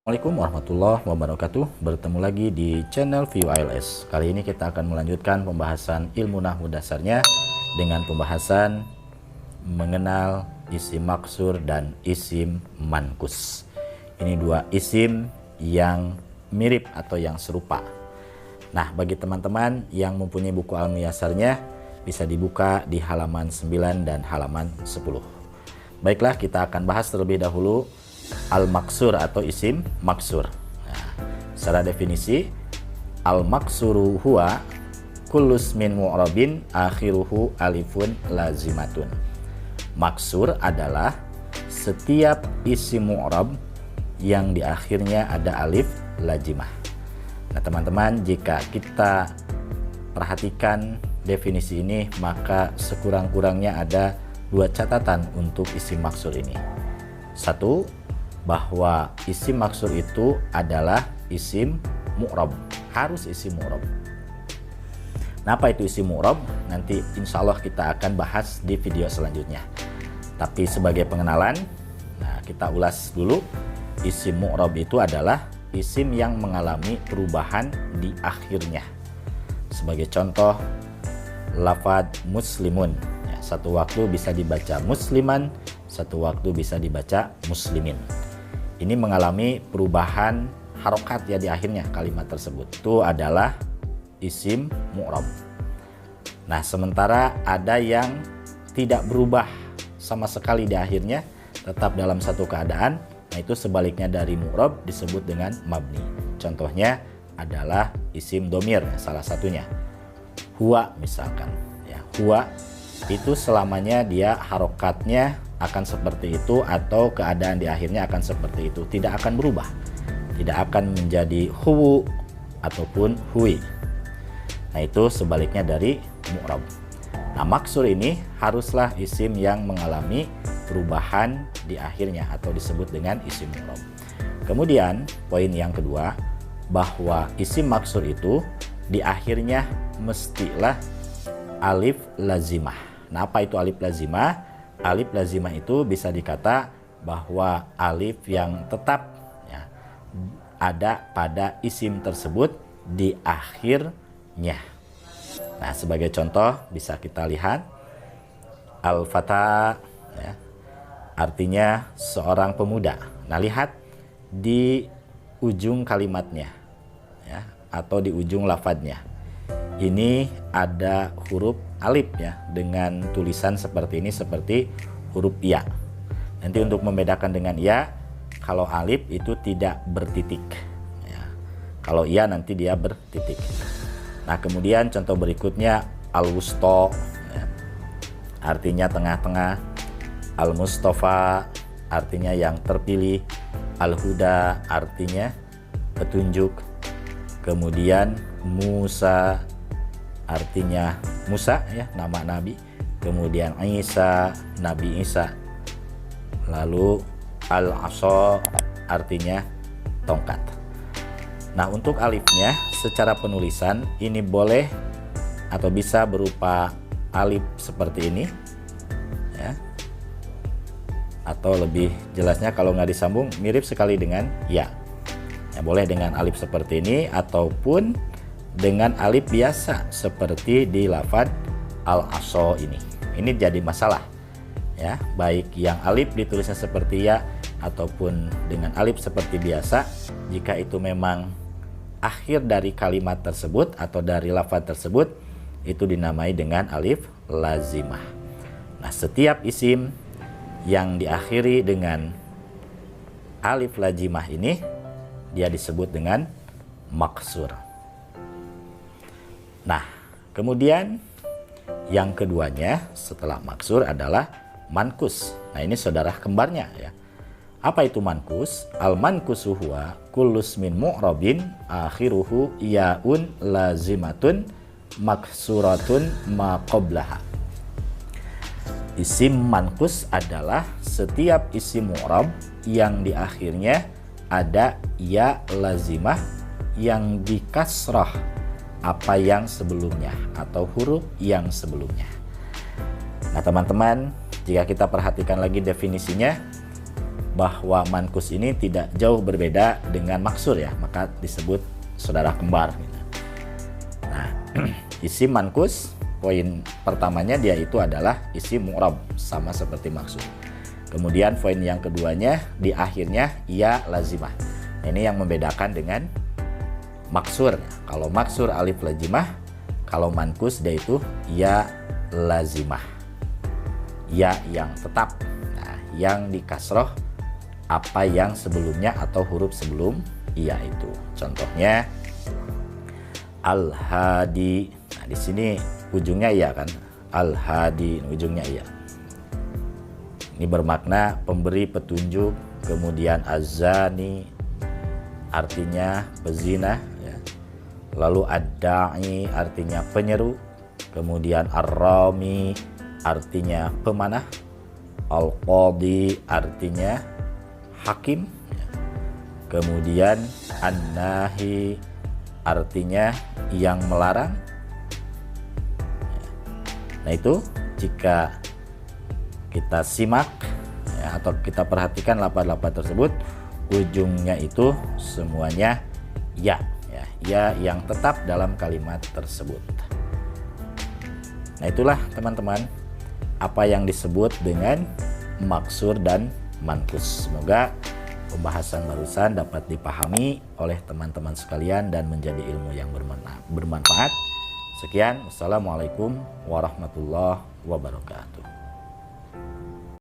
Assalamualaikum warahmatullahi wabarakatuh. Bertemu lagi di channel View ILS. Kali ini kita akan melanjutkan pembahasan ilmu nahwu dasarnya dengan pembahasan mengenal isim maksur dan isim mankus. Ini dua isim yang mirip atau yang serupa. Nah, bagi teman-teman yang mempunyai buku Al-Muyassarnya bisa dibuka di halaman 9 dan halaman 10. Baiklah, kita akan bahas terlebih dahulu al-maksur atau isim maksur. Nah, secara definisi, al-maksuru huwa kullus min mu'rabin akhiruhu alifun lazimatun. Maksur adalah setiap isim mu'rab yang di akhirnya ada alif lazimah. Nah, teman-teman, jika kita perhatikan definisi ini, maka sekurang-kurangnya ada dua catatan untuk isim maksur ini. Satu, bahwa isim maksur itu adalah isim mu'rab, harus isim mu'rab. Nah, apa itu isim mu'rab? Nanti insya Allah kita akan bahas di video selanjutnya. Tapi sebagai pengenalan, nah, kita ulas dulu. Isim mu'rab itu adalah isim yang mengalami perubahan di akhirnya. Sebagai contoh, lafad muslimun, ya, satu waktu bisa dibaca musliman, satu waktu bisa dibaca muslimin. Ini mengalami perubahan harokat ya di akhirnya kalimat tersebut. Itu adalah isim mu'rab. Nah, sementara ada yang tidak berubah sama sekali di akhirnya, tetap dalam satu keadaan. Nah, itu sebaliknya dari mu'rab disebut dengan mabni. Contohnya adalah isim domir, salah satunya. Huwa misalkan. Ya, huwa itu selamanya dia harokatnya akan seperti itu atau keadaan di akhirnya akan seperti itu, tidak akan berubah, tidak akan menjadi huwu ataupun hui. Nah, itu sebaliknya dari mu'rab. Nah, maksur ini haruslah isim yang mengalami perubahan di akhirnya atau disebut dengan isim mu'rab. Kemudian poin yang kedua, bahwa isim maksur itu di akhirnya mestilah alif lazimah. Nah, apa itu alif lazimah? Alif lazimah itu bisa dikata bahwa alif yang tetap ya, ada pada isim tersebut di akhirnya. Nah, sebagai contoh bisa kita lihat al-fata, ya, artinya seorang pemuda. Nah, lihat di ujung kalimatnya ya, atau di ujung lafadznya. Ini ada huruf alif ya dengan tulisan seperti ini, seperti huruf ya. Nanti untuk membedakan dengan ya, kalau alif itu tidak bertitik ya. Kalau ya nanti dia bertitik. Nah, kemudian contoh berikutnya al-wusto ya, artinya tengah-tengah. Al-mustafa artinya yang terpilih. Al-huda artinya petunjuk. Kemudian Musa artinya Musa ya, nama nabi. Kemudian Isa, Nabi Isa. Lalu al-asa artinya tongkat. Nah, untuk alifnya secara penulisan ini boleh atau bisa berupa alif seperti ini ya. Atau lebih jelasnya kalau nggak disambung mirip sekali dengan ya. Ya, boleh dengan alif seperti ini ataupun dengan alif biasa seperti di lafadz al-aso ini. Ini jadi masalah ya, baik yang alif ditulisnya seperti ya ataupun dengan alif seperti biasa. Jika itu memang akhir dari kalimat tersebut atau dari lafadz tersebut, itu dinamai dengan alif lazimah. Nah, setiap isim yang diakhiri dengan alif lazimah ini dia disebut dengan maksur. Nah, kemudian yang keduanya setelah maksur adalah mankus. Nah, ini saudara kembarnya ya. Apa itu mankus? Al-mankusu huwa kullus min mu'rabin akhiruhu yaun lazimatun maksuratun ma qablaha. Isim mankus adalah setiap isim mu'rab yang di akhirnya ada ya lazimah yang dikasrah apa yang sebelumnya atau huruf yang sebelumnya. Nah, teman-teman, jika kita perhatikan lagi definisinya, bahwa mankus ini tidak jauh berbeda dengan maksur ya, maka disebut saudara kembar gitu. Nah, isim mankus poin pertamanya dia itu adalah isim mu'rab, sama seperti maksur. Kemudian poin yang keduanya di akhirnya ya lazimah. Nah, ini yang membedakan dengan maksur. Kalau maksur alif lazimah, kalau mankus dia itu ya lazimah, ya yang tetap. Nah, yang di kasroh apa yang sebelumnya atau huruf sebelum ya itu. Contohnya al-hadi. Nah, di sini ujungnya iya kan? Al-hadi ujungnya iya. Ini bermakna pemberi petunjuk. Kemudian azani artinya pezina ya. Lalu ad-da'i artinya penyeru. Kemudian ar-rami artinya pemanah. Al-qadi artinya hakim ya. Kemudian an-nahi artinya yang melarang. Nah, itu jika kita simak ya, atau kita perhatikan lafaz-lafaz tersebut, ujungnya itu semuanya ya, ya yang tetap dalam kalimat tersebut. Nah, itulah teman-teman apa yang disebut dengan maksur dan mankus. Semoga pembahasan barusan dapat dipahami oleh teman-teman sekalian dan menjadi ilmu yang bermanfaat. Sekian, wassalamualaikum warahmatullahi wabarakatuh.